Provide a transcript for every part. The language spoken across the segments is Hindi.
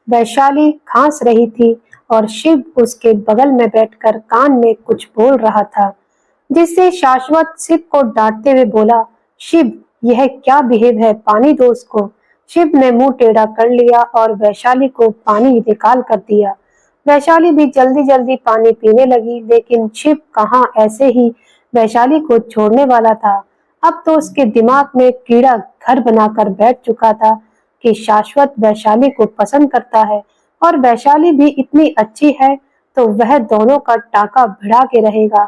वैशाली खांस रही थी और शिव उसके बगल में बैठकर कान में कुछ बोल रहा था, जिससे शाश्वत शिव को डांटते हुए बोला, शिव, यह क्या बिहेव है, पानी दो उसको। शिव ने मुंह टेढ़ा कर लिया और वैशाली को पानी निकाल कर दिया। वैशाली भी जल्दी जल्दी पानी पीने लगी, लेकिन शिव कहाँ ऐसे ही वैशाली को छोड़ने वाला था। अब तो उसके दिमाग में कीड़ा घर बनाकर बैठ चुका था कि शाश्वत वैशाली को पसंद करता है और वैशाली भी इतनी अच्छी है तो वह दोनों का टाका भिड़ा के रहेगा।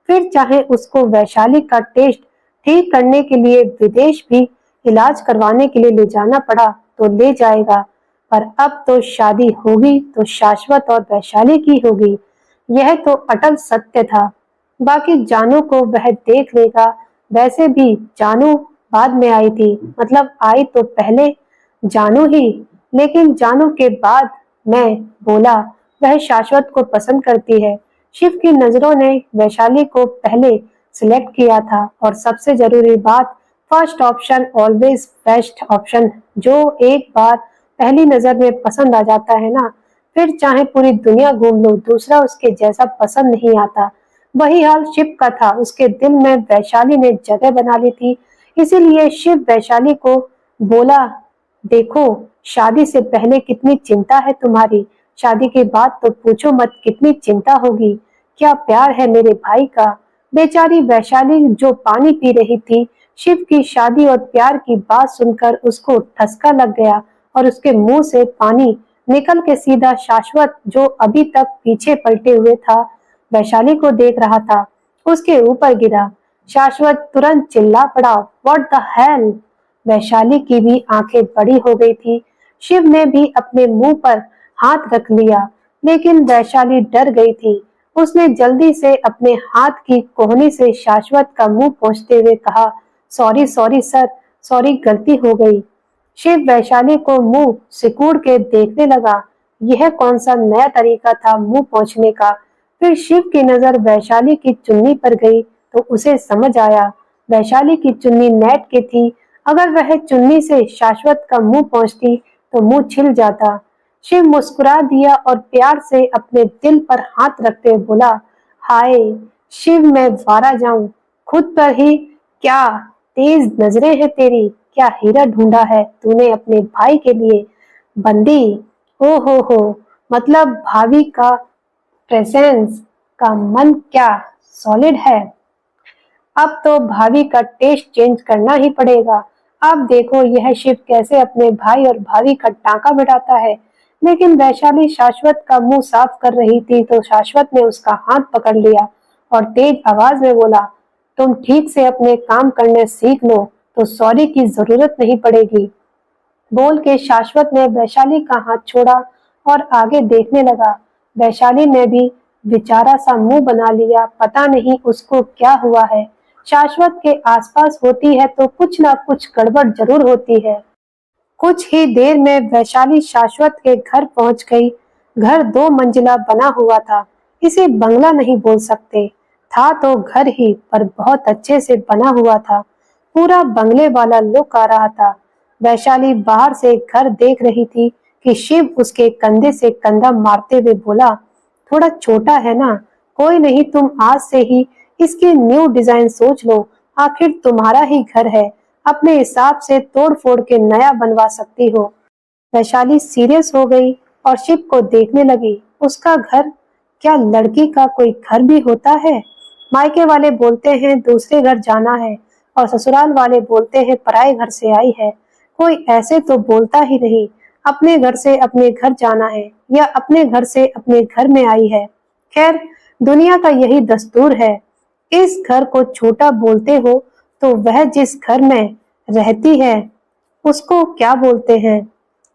फिर चाहे उसको वैशाली का टेस्ट ठीक करने के लिए विदेश भी इलाज करवाने के लिए ले जाना पड़ा तो ले जाएगा, पर अब तो शादी होगी तो शाश्वत और वैशाली की होगी। यह तो अटल सत्य था। बाकी जानू को वह देख लेगा। वैसे भी जानू बाद में आई थी, मतलब आई तो पहले जानू ही, लेकिन जानू के बाद मैं बोला वह शाश्वत को पसंद करती है। शिव की नजरों ने वैशाली को पहले सिलेक्ट किया था और सबसे जरूरी बात, first option always best option. जो एक बार पहली नजर में पसंद आ जाता है ना, फिर चाहे पूरी दुनिया घूम लो दूसरा उसके जैसा पसंद नहीं आता। वही हाल शिव का था। उसके दिल में वैशाली ने जगह बना ली थी। इसीलिए शिव वैशाली को बोला, देखो, शादी से पहले कितनी चिंता है तुम्हारी, शादी के बाद तो पूछो मत कितनी चिंता होगी। क्या प्यार है मेरे भाई का। बेचारी वैशाली जो पानी पी रही थी, शिव की शादी और प्यार की बात सुनकर उसको ठसका लग गया और उसके मुंह से पानी निकल के सीधा शाश्वत, जो अभी तक पीछे पलटे हुए था, वैशाली को देख रहा था, उसके ऊपर गिरा। शाश्वत तुरंत चिल्ला पड़ा, व्हाट द हेल। वैशाली की भी आंखें बड़ी हो गई थी। शिव ने भी अपने मुंह पर हाथ रख लिया, लेकिन वैशाली डर गई थी। उसने जल्दी से अपने हाथ की कोहनी से शाश्वत का मुंह पोंछते हुए कहा, सॉरी सॉरी सर, सॉरी, गलती हो गई। शिव वैशाली को मुंह सिकुड़ के देखने लगा। यह कौन सा नया तरीका था मुंह पोंछने का। फिर शिव की नजर वैशाली की चुन्नी पर गई तो उसे समझ आया, वैशाली की चुन्नी नेट की थी। अगर वह चुन्नी से शाश्वत का मुंह पोंछती तो मुंह छिल जाता। शिव मुस्कुरा दिया और प्यार से अपने दिल पर हाथ रखते हुए बोला, हाय शिव, मैं वारा जाऊं खुद पर ही। क्या तेज नजरें हैं तेरी, क्या हीरा ढूंढा है तूने अपने भाई के लिए। बंदी, ओ हो, मतलब भाभी का प्रेजेंस का मन क्या सॉलिड है। अब तो भाभी का टेस्ट चेंज करना ही पड़ेगा। अब देखो यह शिव कैसे अपने भाई और भाभी का टांका बिठाता है। लेकिन वैशाली शाश्वत का मुंह साफ कर रही थी तो शाश्वत ने उसका हाथ पकड़ लिया और तेज आवाज में बोला, तुम ठीक से अपने काम करने सीख लो तो सॉरी की जरूरत नहीं पड़ेगी। बोल के शाश्वत ने वैशाली का हाथ छोड़ा और आगे देखने लगा। वैशाली ने भी बेचारा सा मुंह बना लिया, पता नहीं उसको क्या हुआ है। शाश्वत के आसपास होती है तो कुछ ना कुछ गड़बड़ जरूर होती है। कुछ ही देर में वैशाली शाश्वत के घर पहुंच गई। घर 2 मंजिला बना हुआ था। इसे बंगला नहीं बोल सकते, था तो घर ही, पर बहुत अच्छे से बना हुआ था। पूरा बंगले वाला लुक आ रहा था। वैशाली बाहर से घर देख रही थी कि शिव उसके कंधे से कंधा मारते हुए बोला, थोड़ा छोटा है ना, कोई नहीं, तुम आज से ही इसकी न्यू डिजाइन सोच लो, आखिर तुम्हारा ही घर है, अपने हिसाब से तोड़ फोड़ के नया बनवा सकती हो। वैशाली सीरियस हो गई और शिव को देखने लगी। उसका घर, क्या लड़की का कोई घर भी होता है। मायके वाले बोलते हैं दूसरे घर जाना है और ससुराल वाले बोलते हैं पराए घर से आई है। कोई ऐसे तो बोलता ही नहीं, अपने घर से अपने घर जाना है या अपने घर से अपने घर में आई है। खैर, दुनिया का यही दस्तूर है। इस घर को छोटा बोलते हो तो वह जिस घर में रहती है उसको क्या बोलते हैं।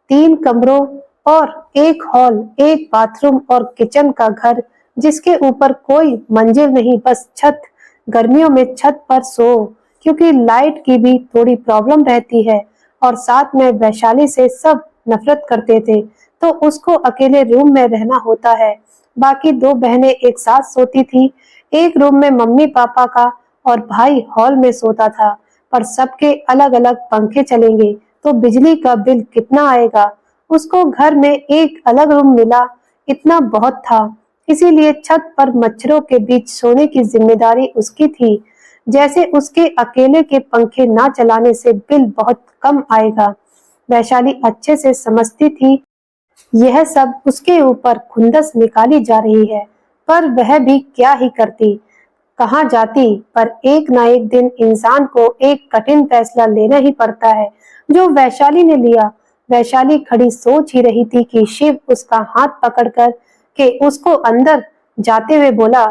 3 कमरों और एक हॉल, एक बाथरूम और किचन का घर, जिसके ऊपर कोई मंजिल नहीं, बस छत। गर्मियों में छत पर सो, क्योंकि लाइट की भी थोड़ी प्रॉब्लम रहती है। और साथ में वैशाली से सब नफरत करते थे तो उसको अकेले रूम में रहना होता है। बाकी 2 बहनें एक साथ सोती थी। एक रूम में मम्मी पापा का और भाई हॉल में सोता था। पर सबके अलग अलग पंखे चलेंगे तो बिजली का बिल कितना आएगा। उसको घर में एक अलग रूम मिला, इतना बहुत था। इसीलिए छत पर मच्छरों के बीच सोने की जिम्मेदारी उसकी थी। जैसे उसके अकेले के पंखे ना चलाने से बिल बहुत कम आएगा। वैशाली अच्छे से समझती थी यह सब उसके ऊपर खुंदस निकाली जा रही है, पर वह भी क्या ही करती, कहाँ जाती। पर एक ना एक दिन इंसान को एक कठिन फैसला लेना ही पड़ता है, जो वैशाली ने लिया। वैशाली खड़ी सोच ही रही थी कि शिव उसका हाथ पकड़कर के उसको अंदर जाते हुए बोला,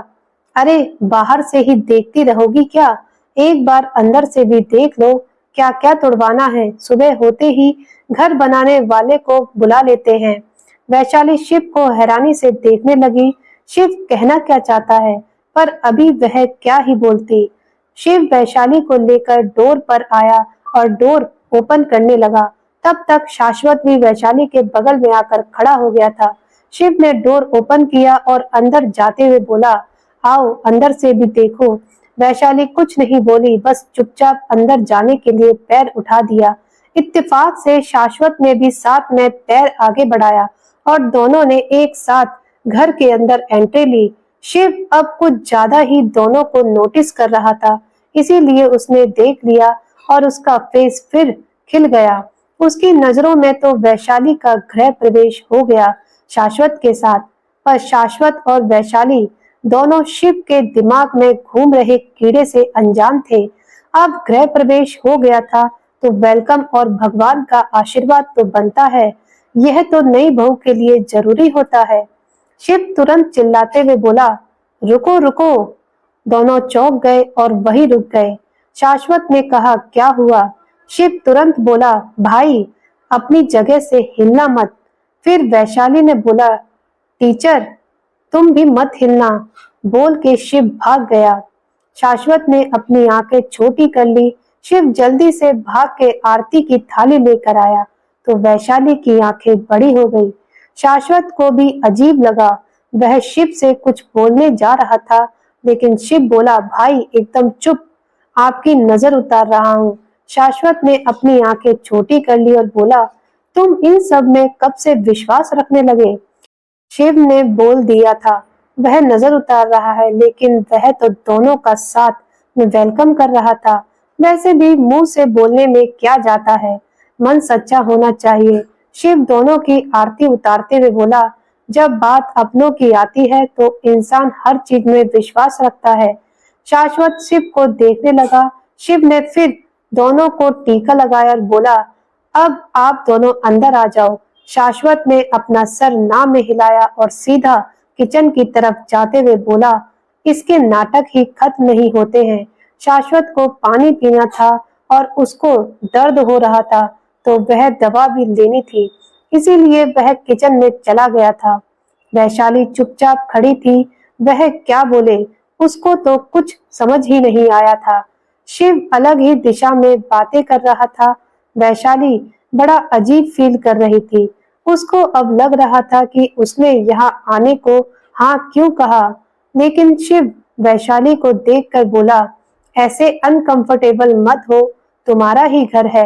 अरे बाहर से ही देखती रहोगी क्या? एक बार अंदर से भी देख लो, क्या क्या तुड़वाना है। सुबह होते ही घर बनाने वाले को बुला लेते हैं। वैशाली शिव को हैरानी से देखने लगी। शिव कहना क्या चाहता है, पर अभी वह क्या ही बोलती। शिव वैशाली को लेकर डोर पर आया और डोर ओपन करने लगा। तब तक शाश्वत भी वैशाली के बगल में आकर खड़ा हो गया था। शिव ने डोर ओपन किया और अंदर जाते हुए बोला, आओ अंदर से भी देखो। वैशाली कुछ नहीं बोली, बस चुपचाप अंदर जाने के लिए पैर उठा दिया। इत्तेफाक से शाश्वत ने भी साथ में पैर आगे बढ़ाया और दोनों ने एक साथ घर के अंदर एंट्री ली। शिव अब कुछ ज्यादा ही दोनों को नोटिस कर रहा था, इसीलिए उसने देख लिया और उसका फेस फिर खिल गया। उसकी नजरों में तो वैशाली का गृह प्रवेश हो गया शाश्वत के साथ। पर शाश्वत और वैशाली दोनों शिव के दिमाग में घूम रहे कीड़े से अनजान थे। अब गृह प्रवेश हो गया था तो वेलकम और भगवान का आशीर्वाद तो बनता है, यह तो नई बहू के लिए जरूरी होता है। शिव तुरंत चिल्लाते हुए बोला, रुको रुको। दोनों चौंक गए और वहीं रुक गए। शाश्वत ने कहा, क्या हुआ? शिव तुरंत बोला, भाई अपनी जगह से हिलना मत। फिर वैशाली ने बोला, टीचर तुम भी मत हिलना। बोल के शिव भाग गया। शाश्वत ने अपनी आंखें छोटी कर ली। शिव जल्दी से भाग के आरती की थाली लेकर आया तो वैशाली की आंखें बड़ी हो गई। शाश्वत को भी अजीब लगा। वह शिव से कुछ बोलने जा रहा था, लेकिन शिव बोला, भाई एकदम चुप, आपकी नजर उतार रहा हूँ। शाश्वत ने अपनी आंखें छोटी कर ली और बोला, तुम इन सब में कब से विश्वास रखने लगे? शिव ने बोल दिया था, वह नजर उतार रहा है, लेकिन वह तो दोनों का साथ में वेलकम कर रहा था। वैसे भी मुंह से बोलने में क्या जाता है, मन सच्चा होना चाहिए। शिव दोनों की आरती उतारते हुए बोला, जब बात अपनों की आती है तो इंसान हर चीज में विश्वास रखता है। शाश्वत शिव को देखने लगा। शिव ने फिर दोनों को टीका लगाया और बोला, अब आप दोनों अंदर आ जाओ। शाश्वत ने अपना सर ना में हिलाया और सीधा किचन की तरफ जाते हुए बोला, इसके नाटक ही खत्म नहीं होते हैं। शाश्वत को पानी पीना था और उसको दर्द हो रहा था, तो वह दवा भी लेनी थी, इसीलिए वह किचन में चला गया था। वैशाली चुपचाप खड़ी थी। वह क्या बोले, उसको तो कुछ समझ ही नहीं आया था। शिव अलग ही दिशा में बातें कर रहा था। वैशाली बड़ा अजीब फील कर रही थी। उसको अब लग रहा था कि उसने यहाँ आने को हाँ क्यों कहा। लेकिन शिव वैशाली को देखकर बोला, ऐसे अनकंफर्टेबल मत हो, तुम्हारा ही घर है।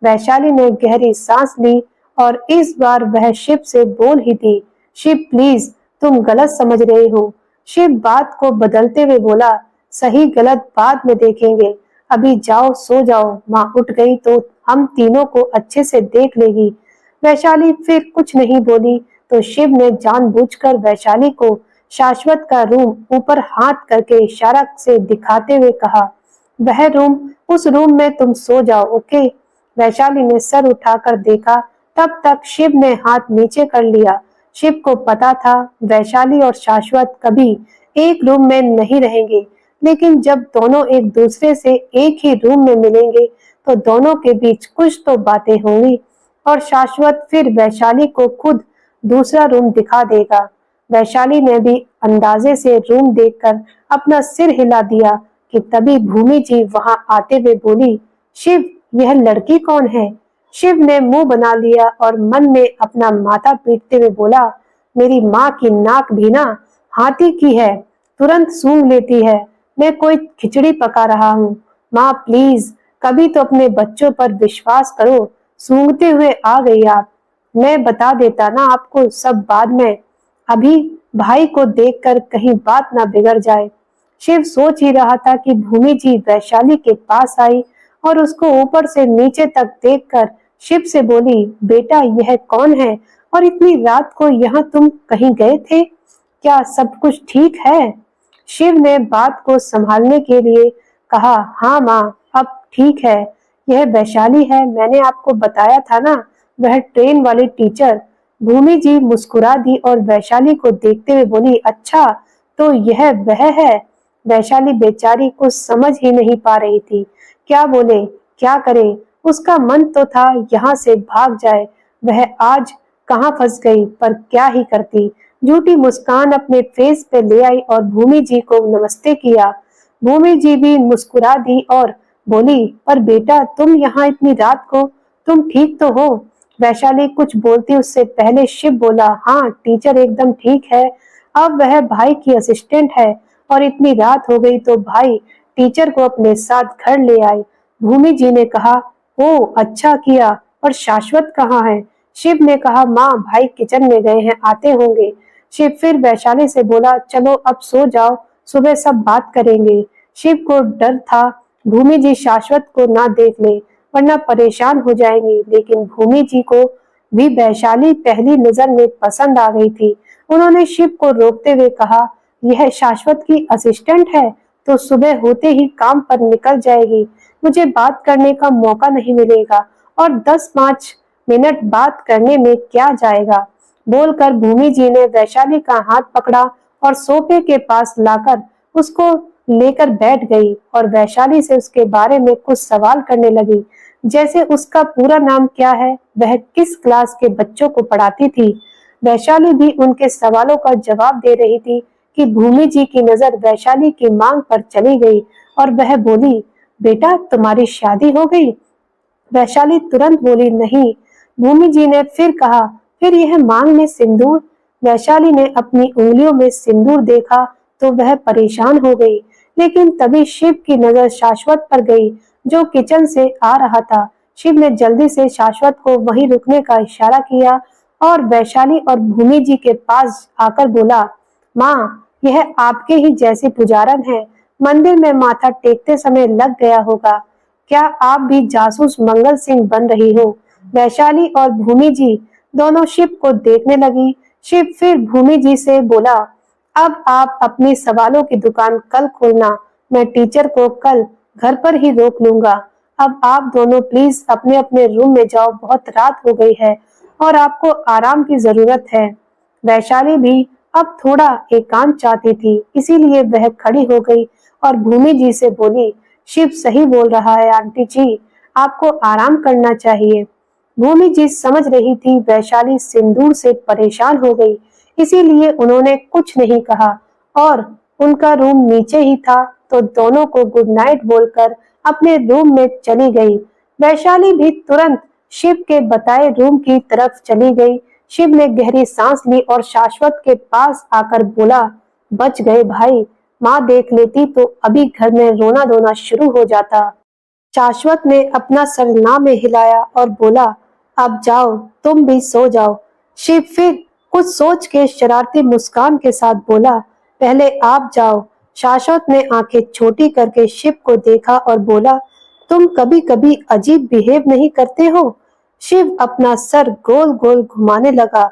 वैशाली ने गहरी सांस ली और इस बार वह शिव से बोल ही दी, शिव प्लीज, तुम गलत समझ रहे हो। शिव बात को बदलते हुए बोला, सही गलत बाद में देखेंगे, अभी जाओ सो जाओ, माँ उठ गई तो हम तीनों को अच्छे से देख लेगी। वैशाली फिर कुछ नहीं बोली तो शिव ने जानबूझकर वैशाली को शाश्वत का रूम ऊपर हाथ करके इशारा से दिखाते हुए कहा, वह रूम, उस रूम में तुम सो जाओ, ओके। वैशाली ने सर उठाकर देखा, तब तक शिव ने हाथ नीचे कर लिया। शिव को पता था वैशाली और शाश्वत कभी एक रूम में नहीं रहेंगे, लेकिन जब दोनों एक दूसरे से एक ही रूम में मिलेंगे तो दोनों के बीच कुछ तो बातें होंगी और शाश्वत फिर वैशाली को खुद दूसरा रूम दिखा देगा। वैशाली ने भी अंदाजे से रूम देखकर अपना सिर हिला दिया कि तभी भूमि जी वहां आते हुए बोली, शिव यह लड़की कौन है? शिव ने मुंह बना लिया और मन में अपना माथा पीटते हुए बोला, मेरी माँ की नाक भी ना हाथी की है, तुरंत सूंघ लेती है। मैं कोई खिचड़ी पका रहा हूँ। माँ प्लीज, कभी तो अपने बच्चों पर विश्वास करो। सूंघते हुए आ गई आप। मैं बता देता ना आपको सब बाद में, अभी भाई को देखकर कहीं बात ना बिगड़ जाए। शिव सोच ही रहा था कि भूमि जी वैशाली के पास आई और उसको ऊपर से नीचे तक देखकर शिव से बोली, बेटा यह कौन है और इतनी रात को यहाँ तुम कहीं गए थे? क्या सब कुछ ठीक है? शिव ने बात को संभालने के लिए कहा, हाँ माँ, अब ठीक है। यह वैशाली है, मैंने आपको बताया था ना, वह ट्रेन वाली टीचर। भूमि जी मुस्कुरा दी और वैशाली को देखते हुए बोली, अच्छा तो यह वह है। वैशाली बेचारी कुछ समझ ही नहीं पा रही थी, क्या बोले क्या करे। उसका मन तो था यहाँ से भाग जाए, वह आज कहाँ फंस गई, पर क्या ही करती। झूठी मुस्कान अपने फेस पे ले आई और भूमि जी को नमस्ते किया। भूमि जी भी मुस्कुरा दी और बोली, पर बेटा तुम यहाँ इतनी रात को, तुम ठीक तो हो? वैशाली कुछ बोलती उससे पहले शिव बोला, हाँ टीचर एकदम ठीक है, अब वह भाई की असिस्टेंट है और इतनी रात हो गई तो भाई टीचर को अपने साथ घर ले आए। भूमि जी ने कहा, ओ अच्छा किया, और शाश्वत कहाँ है? शिव ने कहा, माँ भाई किचन में गए हैं, आते होंगे। शिव फिर वैशाली से बोला, चलो अब सो जाओ, सुबह सब बात करेंगे। शिव को डर था भूमि जी शाश्वत को ना देख ले वरना परेशान हो जाएंगी, लेकिन भूमि जी को भी वैशाली पहली नजर में पसंद आ गई थी। उन्होंने शिव को रोकते हुए कहा, यह शाश्वत की असिस्टेंट है तो सुबह होते ही काम पर निकल जाएगी, मुझे बात करने का मौका नहीं मिलेगा, और 10-5 मिनट बात करने में क्या जाएगा। बोलकर भूमि जी ने वैशाली का हाथ पकड़ा और सोफे के पास लाकर उसको लेकर बैठ गई और वैशाली से उसके बारे में कुछ सवाल करने लगी, जैसे उसका पूरा नाम क्या है, वह किस क्लास के बच्चों को पढ़ाती थी। वैशाली भी उनके सवालों का जवाब दे रही थी कि भूमि जी की नजर वैशाली की मांग पर चली गई और वह बोली, बेटा तुम्हारी शादी हो गई? वैशाली तुरंत बोली, नहीं। भूमि जी ने फिर कहा, फिर यह मांग में सिंदूर? वैशाली ने अपनी उंगलियों में सिंदूर देखा तो वह परेशान हो गई, लेकिन तभी शिव की नजर शाश्वत पर गई जो किचन से आ रहा था। शिव ने जल्दी से शाश्वत को वहीं रुकने का इशारा किया और वैशाली और भूमि जी के पास आकर बोला, माँ यह आपके ही जैसे पुजारन है, मंदिर में माथा टेकते समय लग गया होगा, क्या आप भी जासूस मंगल सिंह बन रही हो? वैशाली और भूमि जी दोनों शिव को देखने लगी। शिव फिर भूमि जी से बोला, अब आप अपनी सवालों की दुकान कल खोलना, मैं टीचर को कल घर पर ही रोक लूंगा। अब आप दोनों प्लीज अपने अपने रूम में जाओ, बहुत रात हो गई है और आपको आराम की जरूरत है। वैशाली भी अब थोड़ा एकांत चाहती थी, इसीलिए वह खड़ी हो गई और भूमि जी से बोली, शिव सही बोल रहा है आंटी जी, आपको आराम करना चाहिए। भूमि जी समझ रही थी वैशाली सिंदूर से परेशान हो गई, इसीलिए उन्होंने कुछ नहीं कहा और उनका रूम नीचे ही था तो दोनों को गुड नाइट बोलकर अपने रूम में चली गई। वैशाली भी तुरंत शिव के बताए रूम की तरफ चली गई। शिव ने गहरी सांस ली और शाश्वत के पास आकर बोला, बच गए भाई, माँ देख लेती तो अभी घर में रोना धोना शुरू हो जाता। शाश्वत ने अपना सर ना में हिलाया और बोला, अब जाओ तुम भी सो जाओ। शिव फिर कुछ सोच के शरारती मुस्कान के साथ बोला, पहले आप जाओ। शाश्वत ने आंखें छोटी करके शिव को देखा और बोला, तुम कभी कभी अजीब बिहेव नहीं करते हो? शिव अपना सर गोल गोल घुमाने लगा,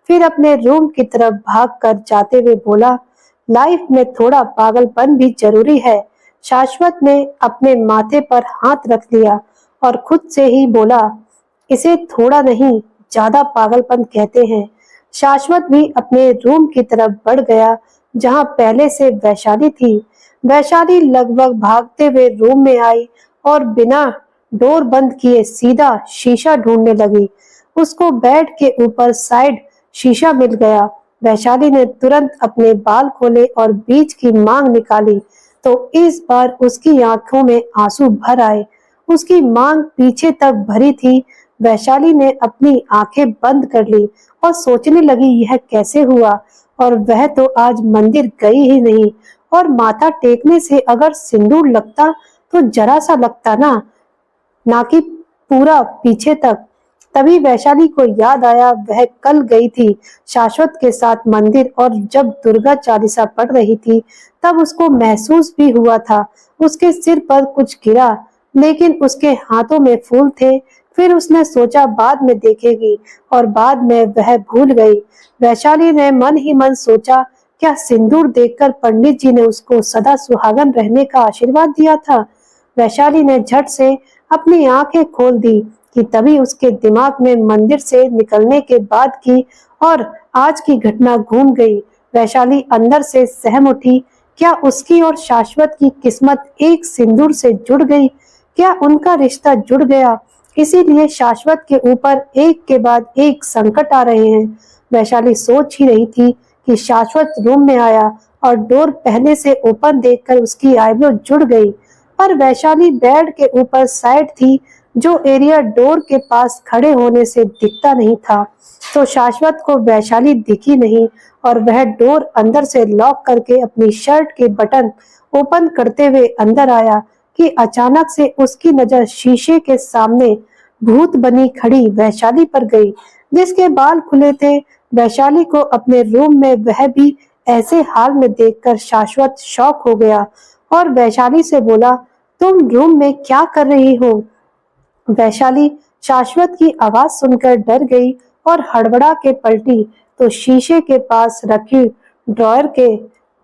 फिर अपने रूम की तरफ भाग कर जाते हुए बोला, लाइफ में थोड़ा पागलपन भी जरूरी है। शाश्वत ने अपने माथे पर हाथ रख लिया और खुद से ही बोला, इसे थोड़ा नहीं ज्यादा पागलपन कहते हैं। शाश्वत भी अपने रूम की तरफ बढ़ गया जहां पहले से वैशाली थी। वैशाली लगभग भागते हुए रूम में आई और बिना डोर बंद किए सीधा शीशा ढूंढने लगी। उसको बेड के ऊपर साइड शीशा मिल गया। वैशाली ने तुरंत अपने बाल खोले और बीच की मांग निकाली तो इस बार उसकी आंखों में आंसू भर आए। उसकी मांग पीछे तक भरी थी। वैशाली ने अपनी आंखें बंद कर ली और सोचने लगी, यह कैसे हुआ, और वह तो आज मंदिर गई ही नहीं, और माथा टेकने से अगर सिंदूर लगता तो जरा सा लगता ना, ना कि पूरा पीछे तक। तभी वैशाली को याद आया वह कल गई थी शाश्वत के साथ मंदिर, और जब दुर्गा चालीसा पढ़ रही थी तब उसको महसूस भी हुआ था उसके सिर पर कुछ गिरा, लेकिन उसके हाथों में फूल थे। फिर उसने सोचा बाद में देखेगी, और बाद में वह भूल गई। वैशाली ने मन ही मन सोचा, क्या सिंदूर देखकर पंडित जी ने उसको सदा सुहागन रहने का आशीर्वाद दिया था? वैशाली ने झट से अपनी आंखें खोल दी कि तभी उसके दिमाग में मंदिर से निकलने के बाद की और आज की घटना घूम गई। वैशाली अंदर से सहम उठी। क्या उसकी और शाश्वत की किस्मत एक सिंदूर से जुड़ गई? क्या उनका रिश्ता जुड़ गया? इसीलिए शाश्वत के ऊपर एक के बाद एक संकट आ रहे हैं। वैशाली सोच ही रही थी कि शाश्वत रूम में आया और डोर पहले से ओपन देखकर उसकी आईब्रो जुड़ गई। पर वैशाली बेड के ऊपर साइड थी, जो एरिया डोर के पास खड़े होने से दिखता नहीं था। तो शाश्वत को वैशाली दिखी नहीं, और वह डोर अंदर से लॉक करके अपनी शर्ट के बटन ओपन करते हुए अंदर आया कि अचानक से उसकी नजर शीशे के सामने भूत बनी खड़ी वैशाली पर गई, जिसके बाल खुले थे। वैशाली को अपने रूम में वह भी ऐसे हाल में देखकर शाश्वत शॉक हो गया और वैशाली से बोला, तुम रूम में क्या कर रही हो? वैशाली शाश्वत की आवाज सुनकर डर गई और हड़बड़ा के पलटी तो शीशे के पास रखी ड्रॉयर के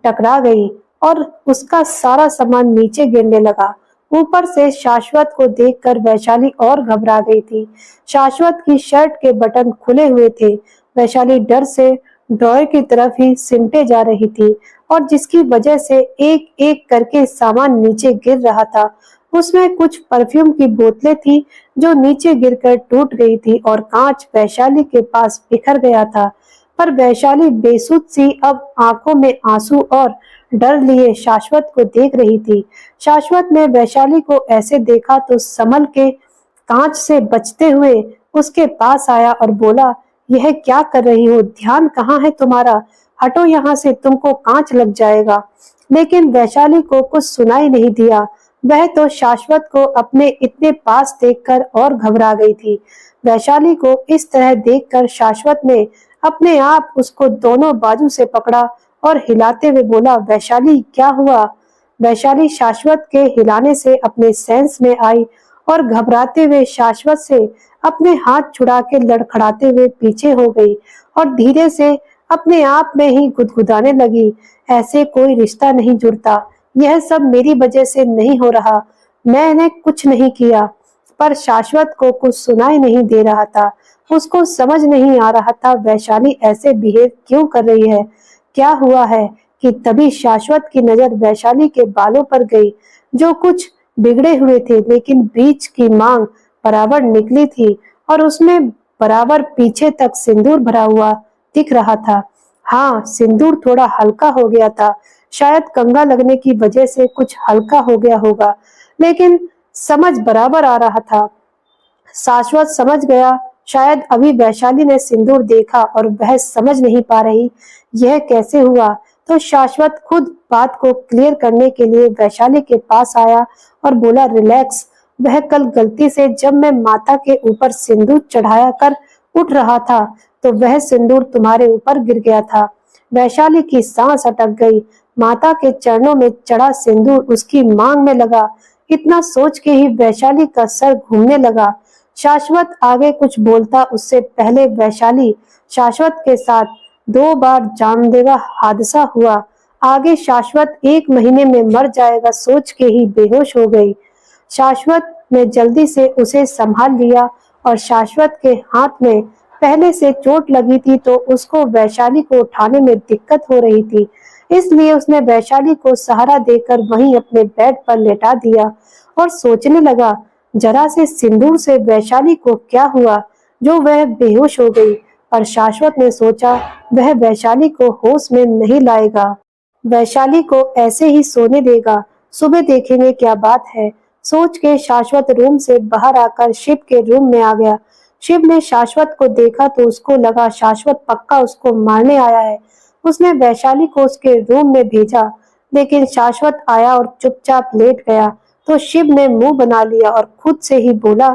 टकरा गई और उसका सारा सामान नीचे गिरने लगा। ऊपर से शाश्वत को देखकर वैशाली और घबरा गई थी। शाश्वत की शर्ट के बटन खुले हुए थे। वैशाली डर से ड्रॉयर की तरफ ही सिमटे जा रही थी, और जिसकी वजह से एक एक करके सामान नीचे गिर रहा था। उसमें कुछ परफ्यूम की बोतलें थी जो नीचे गिरकर टूट गई थी, और कांच वैशाली के पास बिखर गया था। पर वैशाली बेसुध सी अब आंखों में आंसू और डर लिए शाश्वत को देख रही थी। शाश्वत ने वैशाली को ऐसे देखा तो संभल के कांच से बचते हुए उसके पास आया और बोला, यह क्या कर रही हो? ध्यान कहाँ है तुम्हारा? हटो यहाँ से, तुमको कांच लग जाएगा। लेकिन वैशाली को कुछ सुनाई नहीं दिया। वह तो शाश्वत को अपने इतने पास देखकर और घबरा गई थी। वैशाली को इस तरह देखकर शाश्वत ने अपने आप उसको दोनों बाजू से पकड़ा और हिलाते हुए बोला, वैशाली क्या हुआ? वैशाली शाश्वत के हिलाने से अपने सेंस में आई और घबराते हुए शाश्वत से अपने हाथ छुड़ा के लड़खड़ाते हुए पीछे हो गई और धीरे से अपने आप में ही गुदगुदाने लगी, ऐसे कोई रिश्ता नहीं जुड़ता। यह सब मेरी वजह से नहीं हो रहा। मैंने कुछ नहीं किया। पर शाश्वत को कुछ सुनाई नहीं दे रहा था। उसको समझ नहीं आ रहा था वैशाली ऐसे बिहेव क्यों कर रही है, क्या हुआ है। कि तभी शाश्वत की नजर वैशाली के बालों पर गई, जो कुछ बिगड़े हुए थे, लेकिन बीच की मांग बराबर निकली थी और उसमें बराबर पीछे तक सिंदूर भरा हुआ दिख रहा था। हाँ, सिंदूर थोड़ा हल्का हो गया था, शायद कंघा लगने की वजह से कुछ हल्का हो गया होगा, लेकिन समझ बराबर आ रहा था। शाश्वत समझ गया। शायद अभी वैशाली ने सिंदूर देखा और वह समझ नहीं पा रही यह कैसे हुआ। तो शाश्वत खुद बात को क्लियर करने के लिए वैशाली के पास आया और बोला, रिलैक्स। वह कल गलती से जब मैं माता के ऊपर सिंदूर चढ़ाया कर उठ रहा था तो वह सिंदूर तुम्हारे ऊपर गिर गया था। वैशाली की सांस अटक गई। माता के चरणों में चढ़ा सिंदूर उसकी मांग में लगा। इतना सोच के ही वैशाली का सर घूमने लगा। शाश्वत आगे कुछ बोलता उससे पहले वैशाली शाश्वत के साथ 2 बार जानलेवा हादसा हुआ। आगे शाश्वत 1 महीने में मर जाएगा सोच के ही बेहोश हो गई। शाश्वत ने जल्दी से उसे संभाल लिया और शाश्वत के हाथ में पहले से चोट लगी थी तो उसको वैशाली को उठाने में दिक्कत हो रही थी, इसलिए उसने वैशाली को सहारा देकर वहीं अपने बेड पर लेटा दिया और सोचने लगा, जरा से सिंदूर से वैशाली को क्या हुआ जो वह बेहोश हो गई। पर शाश्वत ने सोचा वह वैशाली को होश में नहीं लाएगा, वैशाली को ऐसे ही सोने देगा, सुबह देखेंगे क्या बात है। सोच के शाश्वत रूम से बाहर आकर शिव के रूम में आ गया। शिव ने शाश्वत को देखा तो उसको लगा शाश्वत पक्का उसको मारने आया है। उसने वैशाली को उसके रूम में भेजा, लेकिन शाश्वत आया और चुपचाप लेट गया तो शिव ने मुंह बना लिया और खुद से ही बोला,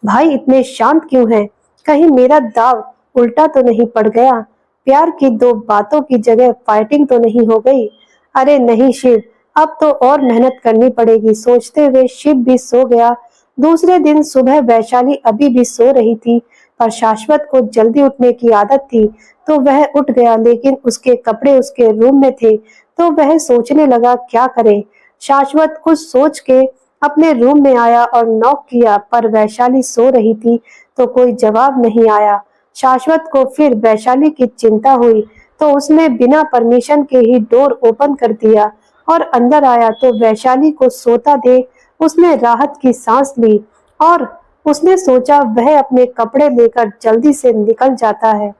भाई इतने शांत क्यों हैं? कहीं मेरा दाव उल्टा तो नहीं पड़ गया? प्यार की दो बातों की जगह फाइटिंग तो नहीं हो गई? अरे नहीं शिव, अब तो और मेहनत करनी पड़ेगी, सोचते हुए शिव भी सो गया। दूसरे दिन सुबह वैशाली अभी भी सो रही थी, पर शाश्वत को जल्दी उठने की आदत थी, तो वह उठ गया, लेकिन उसके कपड़े उसके रूम में थे, तो वह सोचने लगा क्या करे। शाश्वत कुछ सोच के अपने रूम में आया और नॉक किया, पर वैशाली सो रही थी, तो कोई जवाब नहीं आया। शाश्वत को फिर वैशाली की चिंता हुई, तो उसने बिना परमिशन के ही डोर ओपन कर दिया और अंदर आया, तो वैशाली को सोता देख उसने राहत की सांस ली और उसने सोचा वह अपने कपड़े लेकर जल्दी से निकल जाता है।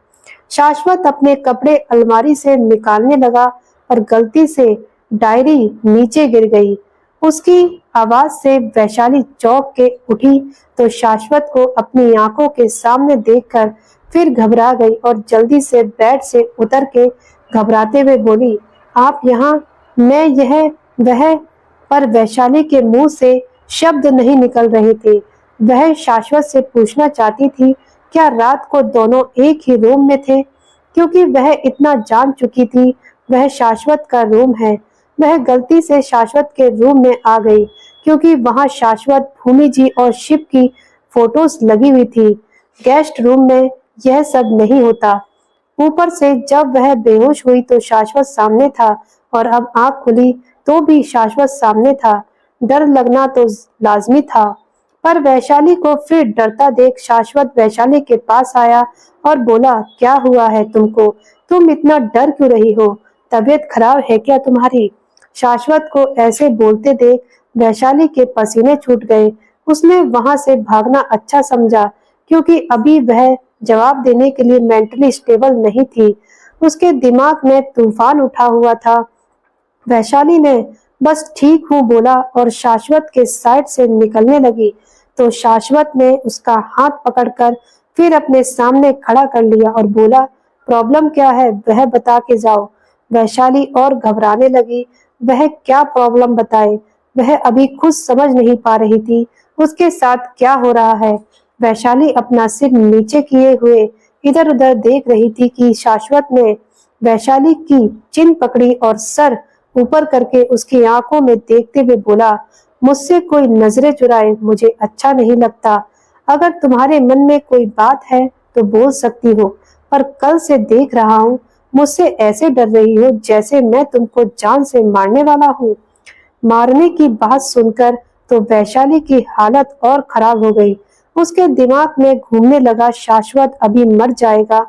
शाश्वत अपने कपड़े अलमारी से निकालने लगा, पर गलती से डायरी नीचे गिर गई। उसकी आवाज से वैशाली चौंक के उठी, तो शाश्वत को अपनी आंखों के सामने देखकर फिर घबरा गई और जल्दी से बेड से उतर के घबराते हुए बोली, आप यहाँ? मैं यह वह। पर वैशाली के मुंह से शब्द नहीं निकल रहे थे। वह शाश्वत से पूछना चाहती थी, क्या रात को दोनों एक ही रूम में थे? क्योंकि वह इतना जान चुकी थी वह शाश्वत का रूम है। वह गलती से शाश्वत के रूम में आ गई, क्योंकि वहां शाश्वत, भूमि जी और शिव की फोटोज लगी हुई थी। गेस्ट रूम में यह सब नहीं होता। ऊपर से जब वह बेहोश हुई तो शाश्वत सामने था, और अब आंख खुली तो भी शाश्वत सामने था। डर लगना तो लाजमी था, पर वैशाली को फिर डरता देख शाश्वत वैशाली के पास आया और बोला, क्या हुआ है तुमको? तुम इतना डर क्यों रही हो? तबीयत खराब है क्या तुम्हारी? शाश्वत को ऐसे बोलते देख वैशाली के पसीने छूट गए। उसने वहां से भागना अच्छा समझा, क्योंकि अभी वह जवाब देने के लिए मेंटली स्टेबल नहीं थी। उसके दिमाग में तूफान उठा हुआ था। वैशाली ने बस ठीक हूँ बोला और शाश्वत के साइड से निकलने लगी, तो शाश्वत ने उसका हाथ पकड़कर फिर अपने सामने खड़ा कर लिया और बोला, प्रॉब्लम क्या है वह बता के जाओ। वैशाली और घबराने लगी। वह क्या प्रॉब्लम बताए? वह अभी खुद समझ नहीं पा रही थी उसके साथ क्या हो रहा है। वैशाली अपना सिर नीचे किए हुए इधर उधर देख रही थी कि शाश्वत ने वैशाली की चिन पकड़ी और सर ऊपर करके उसकी आंखों में देखते हुए बोला, मुझसे कोई नजरें चुराए मुझे अच्छा नहीं लगता। अगर तुम्हारे मन में कोई बात है तो बोल सकती हो, पर कल से देख रहा हूँ मुझसे ऐसे डर रही हो जैसे मैं तुमको जान से मारने वाला हूँ। मारने की बात सुनकर तो वैशाली की हालत और खराब हो गई। उसके दिमाग में घूमने लगा, शाश्वत अभी मर जाएगा।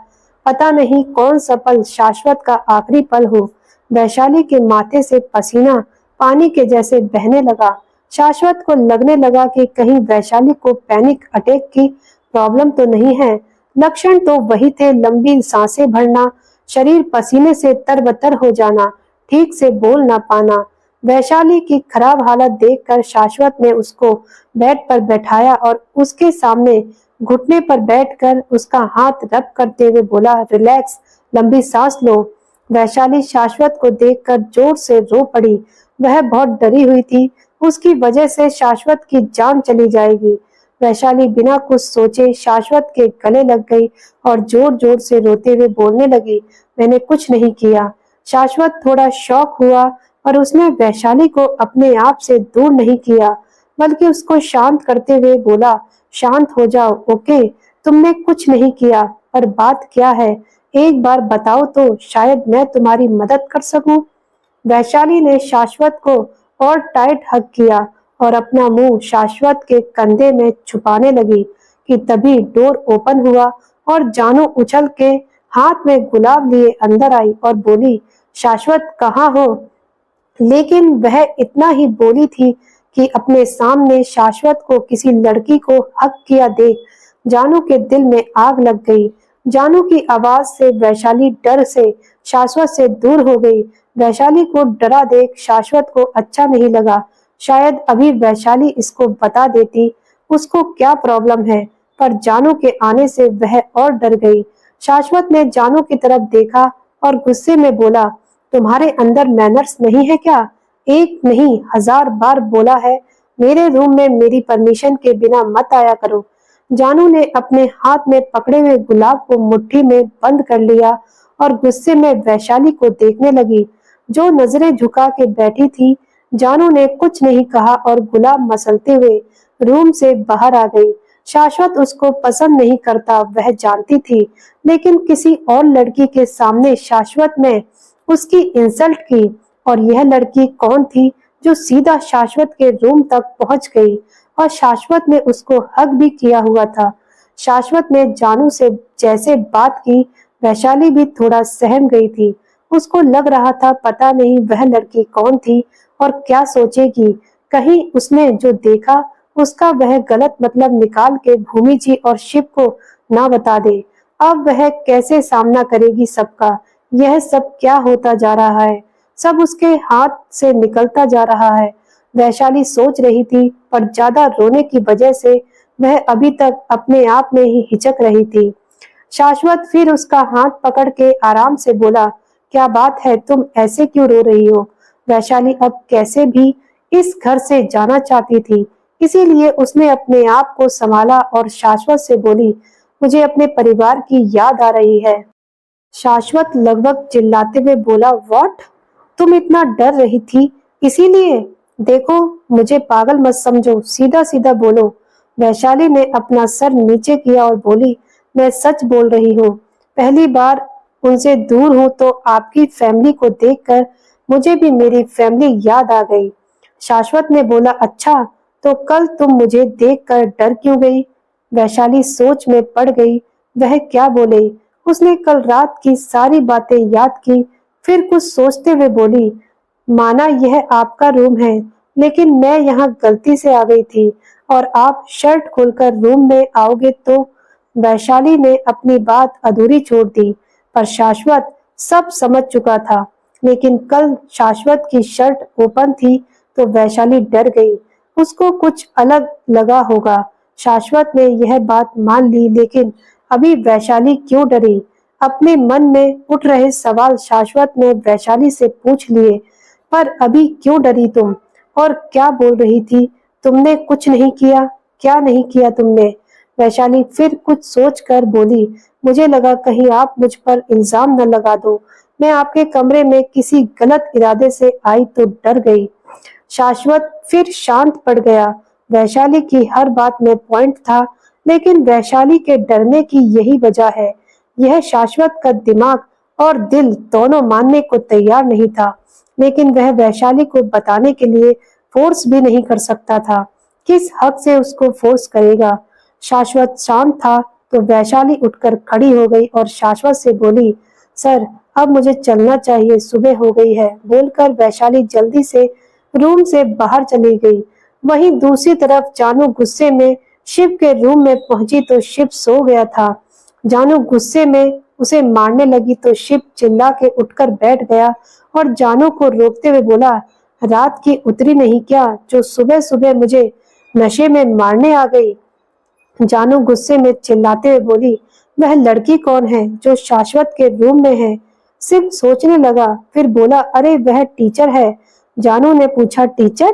पता नहीं कौन सा पल शाश्वत का आखिरी पल हो। वैशाली के माथे से पसीना पानी के जैसे बहने लगा। शाश्वत को लगने लगा कि कहीं वैशाली को पैनिक अटैक की प्रॉब्लम तो नहीं है। लक्षण तो वही थे, लंबी सांसें भरना, शरीर पसीने से तरबतर हो जाना, ठीक से बोल ना पाना। वैशाली की खराब हालत देखकर शाश्वत ने उसको बेड पर बैठाया और उसके सामने घुटने पर बैठकर उसका हाथ रब करते हुए बोला, रिलैक्स, लंबी सांस लो। वैशाली शाश्वत को देखकर जोर से रो पड़ी। वह बहुत डरी हुई थी, उसकी वजह से शाश्वत की जान चली जाएगी। वैशाली बिना कुछ सोचे शाश्वत के गले लग गई और जोर जोर से रोते हुए बोलने लगी, मैंने कुछ नहीं किया। शाश्वत थोड़ा शॉक हुआ और उसने वैशाली को अपने आप से दूर नहीं किया, बल्कि उसको शांत करते हुए बोला, शांत हो जाओ, ओके, तुमने कुछ नहीं किया, पर बात क्या है एक बार बताओ तो शायद मैं तुम्हारी मदद कर सकूं। वैशाली ने शाश्वत को और टाइट हग किया और अपना मुंह शाश्वत के कंधे में छुपाने लगी कि तभी डोर ओपन हुआ और जानू उछल के हाथ में गुलाब लिए अंदर आई और बोली, शाश्वत कहाँ हो? लेकिन वह इतना ही बोली थी कि अपने सामने शाश्वत को किसी लड़की को हक किया देख जानू के दिल में आग लग गई। जानू की आवाज से वैशाली डर से शाश्वत से दूर हो गई। वैशाली को डरा देख शाश्वत को अच्छा नहीं लगा। शायद अभी वैशाली इसको बता देती उसको क्या प्रॉब्लम है, पर जानू के आने से वह और डर गई। शाश्वत ने जानू की तरफ देखा और गुस्से में बोला, तुम्हारे अंदर मैनर्स नहीं है क्या? एक नहीं 1000 बार बोला है मेरे रूम में मेरी परमिशन के बिना मत आया करो। जानू ने अपने हाथ में पकड़े हुए गुलाब को मुट्ठी में बंद कर लिया और गुस्से में वैशाली को देखने लगी, जो नजरें झुका के बैठी थी। जानू ने कुछ नहीं कहा और गुलाब मसलते हुए रूम से बाहर आ गई। शाश्वत उसको पसंद नहीं करता, वह जानती थी, लेकिन किसी और लड़की के सामने शाश्वत ने उसकी इंसल्ट की। और यह लड़की कौन थी जो सीधा शाश्वत के रूम तक पहुंच गई और शाश्वत ने उसको हक भी किया हुआ था। शाश्वत ने जानू से जैसे बात की, वैशाली भी थोड़ा सहम गई थी। उसको लग रहा था पता नहीं वह लड़की कौन थी और क्या सोचेगी। कहीं उसने जो देखा उसका वह गलत मतलब निकाल के भूमि जी और शिव को ना बता दे। अब वह कैसे सामना करेगी सबका? यह सब क्या होता जा रहा है? सब उसके हाथ से निकलता जा रहा है। वैशाली सोच रही थी, पर ज्यादा रोने की वजह से वह अभी तक अपने आप में ही हिचक रही थी। शाश्वत फिर उसका हाथ पकड़ के आराम से बोला, क्या बात है, तुम ऐसे क्यों रो रही हो? वैशाली अब कैसे भी इस घर से जाना चाहती थी, इसीलिए उसने अपने आप को संभाला और शाश्वत से बोली, मुझे अपने परिवार की याद आ रही है। शाश्वत लगभग चिल्लाते हुए बोला, व्हाट? तुम इतना डर रही थी इसीलिए? देखो, मुझे पागल मत समझो, सीधा सीधा बोलो। वैशाली ने अपना सर नीचे किया और बोली, मैं सच बोल रही हूँ। पहली बार उनसे दूर हूँ तो आपकी फैमिली को देखकर मुझे भी मेरी फैमिली याद आ गई। शाश्वत ने बोला, अच्छा, तो कल तुम मुझे देखकर डर क्यों गई? वैशाली सोच में पड़ गई, वह क्या बोले। उसने कल रात की सारी बातें याद की, फिर कुछ सोचते हुए बोली, माना यह आपका रूम है, लेकिन मैं यहाँ गलती से आ गई थी और आप शर्ट खोलकर रूम में आओगे तो। वैशाली ने अपनी बात अधूरी छोड़ दी, पर शाश्वत सब समझ चुका था। लेकिन कल शाश्वत की शर्ट ओपन थी तो वैशाली डर गई। उसको कुछ अलग लगा होगा। शाश्वत ने यह बात मान ली, लेकिन अभी वैशाली क्यों डरी? अपने मन में उठ रहे सवाल शाश्वत ने वैशाली से पूछ लिए, पर अभी क्यों डरी तुम? और क्या बोल रही थी? तुमने कुछ नहीं किया? क्या नहीं किया तुमने? वैशाली फिर कुछ सोचकर बोली, मुझे लगा कहीं आप मुझ पर इल्जाम न लगा दो। मैं आपके कमरे में किसी गलत इरादे से आई तो डर गई। शाश्वत फिर शांत पड़ गया। वैशाली की हर बात में पॉइंट था, लेकिन वैशाली के डरने की यही वजह है। यह शाश्वत का दिमाग और दिल दोनों मानने को तैयार नहीं था, लेकिन वह वैशाली को बताने के लिए फोर्स भी नहीं कर सकता था। किस हक से उसको फोर्स करेगा? शाश्वत शांत था तो वैशाली उठकर खड़ी हो गई और शाश्वत से बोली, सर, अब मुझे चलना चाहिए, सुबह हो गई है। बोलकर वैशाली जल्दी से रूम से बाहर चली गई। वहीं दूसरी तरफ जानू गुस्से में शिव के रूम में पहुंची तो शिव सो गया था। जानू गुस्से में उसे मारने लगी तो शिव चिल्ला के उठकर बैठ गया और जानू को रोकते हुए बोला, रात की उतरी नहीं क्या जो सुबह सुबह मुझे नशे में मारने आ गई? जानू गुस्से में चिल्लाते हुए बोली, वह लड़की कौन है जो शाश्वत के रूम में है? शिव सोचने लगा, फिर बोला, अरे वह टीचर है। जानू ने पूछा, टीचर?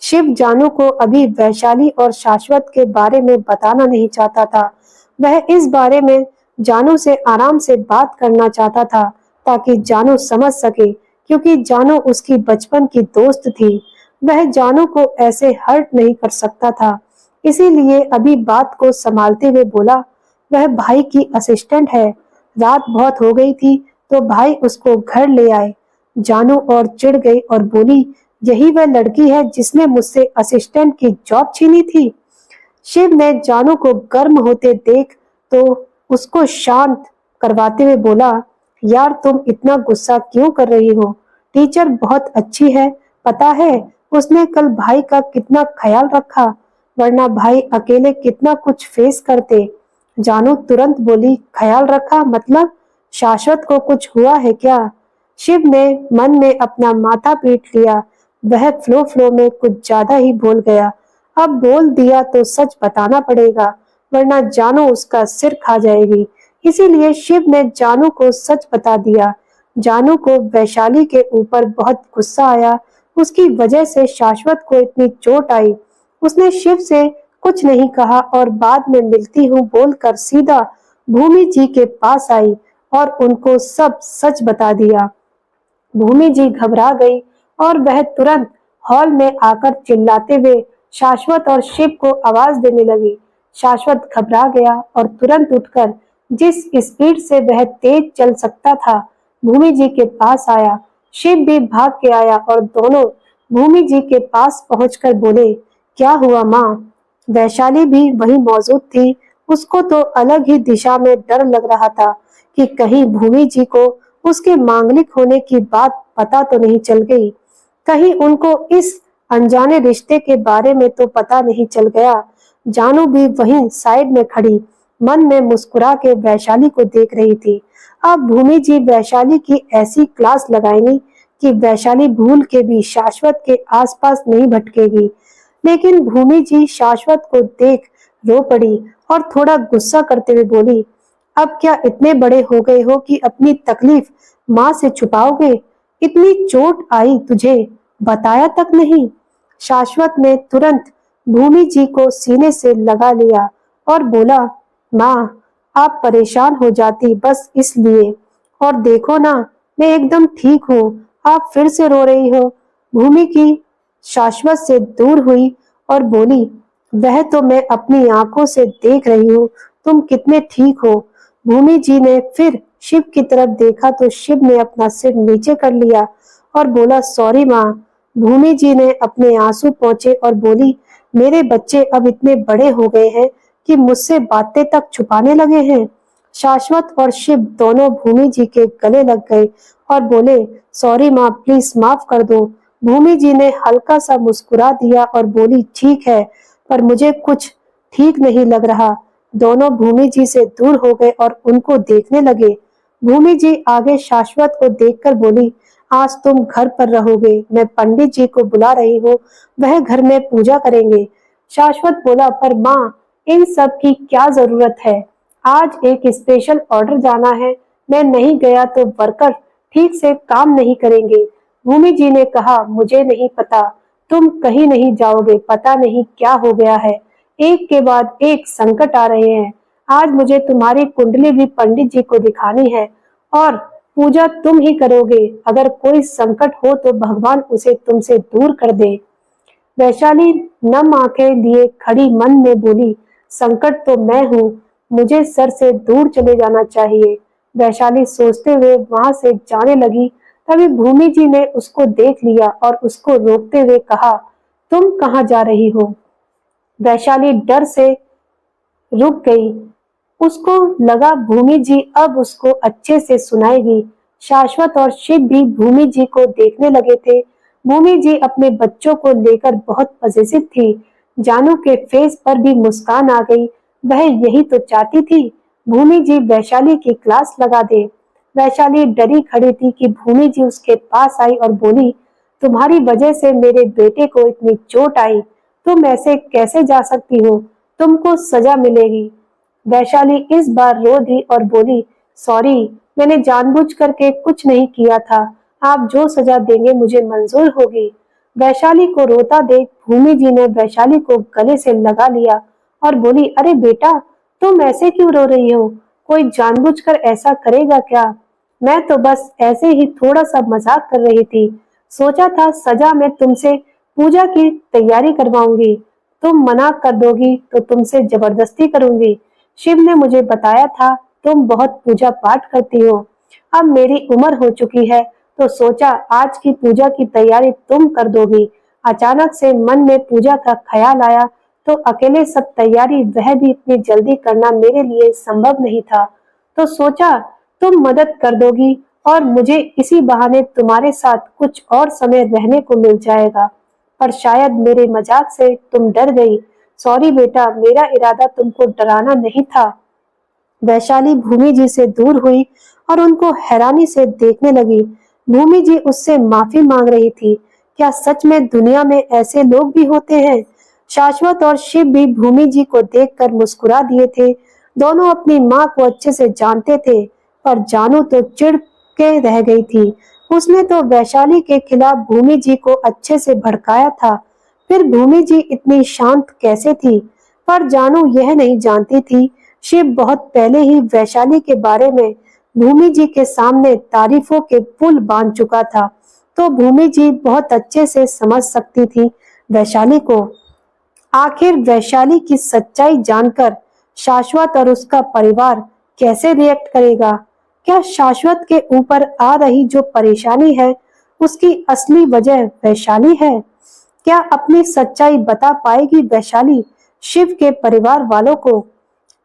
शिव जानू को अभी वैशाली और शाश्वत के बारे में बताना नहीं चाहता था। वह इस बारे में जानू से आराम से बात करना चाहता था, ताकि जानू समझ सके, क्योंकि जानू उसकी बचपन की दोस्त थी। वह जानू को ऐसे हर्ट नहीं कर सकता था, इसीलिए अभी बात को संभालते हुए बोला, वह भाई की असिस्टेंट है। रात बहुत हो गई थी तो भाई उसको घर ले आए। जानू और चिढ़ गई और बोली, यही वह लड़की है जिसने मुझसे असिस्टेंट की जॉब छीनी थी? शिव ने जानू को गर्म होते देख तो उसको शांत करवाते हुए बोला, यार तुम इतना गुस्सा क्यों कर रही हो? टीचर बहुत अच्छी है, पता है उसने कल भाई का कितना ख्याल रखा, वरना भाई अकेले कितना कुछ फेस करते। जानू तुरंत बोली, ख्याल रखा मतलब शाश्वत को कुछ हुआ है क्या? शिव ने मन में अपना माथा पीट लिया। वह फ्लो में कुछ ज्यादा ही बोल गया। अब बोल दिया तो सच बताना पड़ेगा, वरना जानू उसका सिर खा जाएगी। इसीलिए शिव ने जानू को सच बता दिया। जानू को वैशाली के ऊपर बहुत गुस्सा आया। उसकी वजह से शाश्वत को इतनी चोट आई। उसने शिव से कुछ नहीं कहा और बाद में मिलती हूँ बोलकर सीधा भूमि जी के पास आई और उनको सब सच बता दिया। भूमि जी घबरा गई और वह तुरंत हॉल में आकर चिल्लाते हुए शाश्वत और शिव को आवाज देने लगी। शाश्वत घबरा गया और तुरंत उठकर जिस स्पीड से वह तेज चल सकता था भूमि जी के पास आया। शिव भी भाग के आया और दोनों भूमि जी के पास पहुंचकर बोले, क्या हुआ माँ? वैशाली भी वहीं मौजूद थी। उसको तो अलग ही दिशा में डर लग रहा था कि कहीं भूमि जी को उसके मांगलिक होने की बात पता तो नहीं चल गई, कहीं उनको इस अनजाने रिश्ते के बारे में तो पता नहीं चल गया। जानू भी वहीं साइड में खड़ी मन में मुस्कुरा के वैशाली को देख रही थी। अब भूमि जी वैशाली की ऐसी क्लास लगाएंगी कि वैशाली भूल के भी शाश्वत के आसपास नहीं भटकेगी। लेकिन भूमि जी शाश्वत को देख रो पड़ी और थोड़ा गुस्सा करते हुए बोली, अब क्या इतने बड़े हो गए हो कि अपनी तकलीफ माँ से छुपाओगे? इतनी चोट आई तुझे, बताया तक नहीं। शाश्वत ने तुरंत भूमि जी को सीने से लगा लिया और बोला, माँ आप परेशान हो जाती बस इसलिए, और देखो ना मैं एकदम ठीक हूँ, आप फिर से रो रही हो। भूमि की शाश्वत से दूर हुई और बोली, वह तो मैं अपनी आंखों से देख रही हूँ, तुम कितने ठीक हो। भूमि जी ने फिर शिव की तरफ देखा तो शिव ने अपना सिर नीचे कर लिया और बोला, सॉरी माँ। भूमि जी ने अपने आंसू पोंछे और बोली, मेरे बच्चे अब इतने बड़े हो गए हैं कि मुझसे बातें तक छुपाने लगे हैं। शाश्वत और शिव दोनों भूमि जी के गले लग गए और बोले, सॉरी माँ, प्लीज माफ कर दो। भूमि जी ने हल्का सा मुस्कुरा दिया और बोली, ठीक है, पर मुझे कुछ ठीक नहीं लग रहा। दोनों भूमि जी से दूर हो गए और उनको देखने लगे। भूमि जी आगे शाश्वत को देखकर बोली, आज तुम घर पर रहोगे, मैं पंडित जी को बुला रही हूँ, वह घर में पूजा करेंगे। शाश्वत बोला, पर माँ इन सब की क्या जरूरत है? आज एक स्पेशल ऑर्डर जाना है, मैं नहीं गया तो वर्कर ठीक से काम नहीं करेंगे। भूमि जी ने कहा, मुझे नहीं पता, तुम कहीं नहीं जाओगे, पता नहीं क्या हो गया है, एक के बाद एक संकट आ रहे हैं। आज मुझे तुम्हारी कुंडली भी पंडित जी को दिखानी है और पूजा तुम ही करोगे। अगर कोई संकट हो तो भगवान उसे तुमसे दूर कर दे। वैशाली नम आंखें लिए खड़ी मन में बोली, संकट तो मैं हूँ, मुझे सर से दूर चले जाना चाहिए। वैशाली सोचते हुए वहां से जाने लगी, तभी भूमि जी ने उसको देख लिया और उसको रोकते हुए कहा, तुम कहाँ जा रही हो? वैशाली डर से रुक गई। उसको लगा भूमि जी अब उसको अच्छे से सुनाएगी। शाश्वत और शिव भी भूमि जी को देखने लगे थे। भूमि जी अपने बच्चों को लेकर बहुत पजेसिव थी। जानू के फेस पर भी मुस्कान आ गई। वह यही तो चाहती थी, भूमि जी वैशाली की क्लास लगा दे। वैशाली डरी खड़ी थी कि भूमि जी उसके पास आई और बोली, तुम्हारी वजह से मेरे बेटे को इतनी चोट आई, तुम ऐसे कैसे जा सकती हो? तुमको सजा मिलेगी। वैशाली इस बार रो दी और बोली, सॉरी, मैंने जानबूझ करके कुछ नहीं किया था, आप जो सजा देंगे मुझे मंजूर होगी। वैशाली को रोता देख भूमि जी ने वैशाली को गले से लगा लिया और बोली, अरे बेटा, तुम ऐसे क्यों रो रही हो? कोई जानबूझकर ऐसा करेगा क्या? मैं तो बस ऐसे ही थोड़ा सा मजाक कर रही थी, सोचा था सजा में तुमसे पूजा की तैयारी करवाऊंगी, तुम मना कर दोगी तो तुमसे जबरदस्ती करूंगी। शिव ने मुझे बताया था तुम बहुत पूजा पाठ करती हो। अब मेरी उम्र हो चुकी है तो सोचा आज की पूजा की तैयारी तुम कर दोगी। अचानक से मन में पूजा का ख्याल आया तो अकेले सब तैयारी वह भी इतनी जल्दी करना मेरे लिए संभव नहीं था, तो सोचा तुम मदद कर दोगी और मुझे इसी बहाने तुम्हारे साथ कुछ और समय रहने को मिल जाएगा। पर शायद मेरे मजाक से तुम डर गई। सॉरी बेटा, मेरा इरादा तुमको डराना नहीं था। वैशाली भूमि जी से दूर हुई और उनको हैरानी से देखने लगी। भूमि जी उससे माफी मांग रही थी। क्या सच में दुनिया में ऐसे लोग भी होते हैं? शाश्वत और शिव भी भूमि जी को देखकर मुस्कुरा दिए थे। दोनों अपनी माँ को अच्छे से जानते थे, पर जानू तो चिढ़ के रह गई थी। उसने तो वैशाली के खिलाफ भूमि जी को अच्छे से भड़काया था। फिर भूमि जी इतनी शांत कैसे थी? पर जानू यह नहीं जानती थी शिव बहुत पहले ही वैशाली के बारे में भूमि जी के सामने तारीफों के पुल बांध चुका था। तो भूमि जी बहुत अच्छे से समझ सकती थी वैशाली को। आखिर वैशाली की सच्चाई जानकर शाश्वत और उसका परिवार कैसे रिएक्ट करेगा? क्या शाश्वत के ऊपर आ रही जो परेशानी है उसकी असली वजह वैशाली है? क्या अपनी सच्चाई बता पाएगी वैशाली शिव के परिवार वालों को?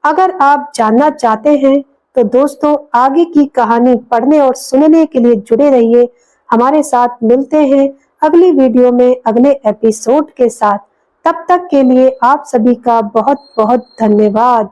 अगर आप जानना चाहते हैं तो दोस्तों आगे की कहानी पढ़ने और सुनने के लिए जुड़े रहिए। हमारे साथ मिलते हैं अगली वीडियो में अगले एपिसोड के साथ। तब तक के लिए आप सभी का बहुत बहुत धन्यवाद।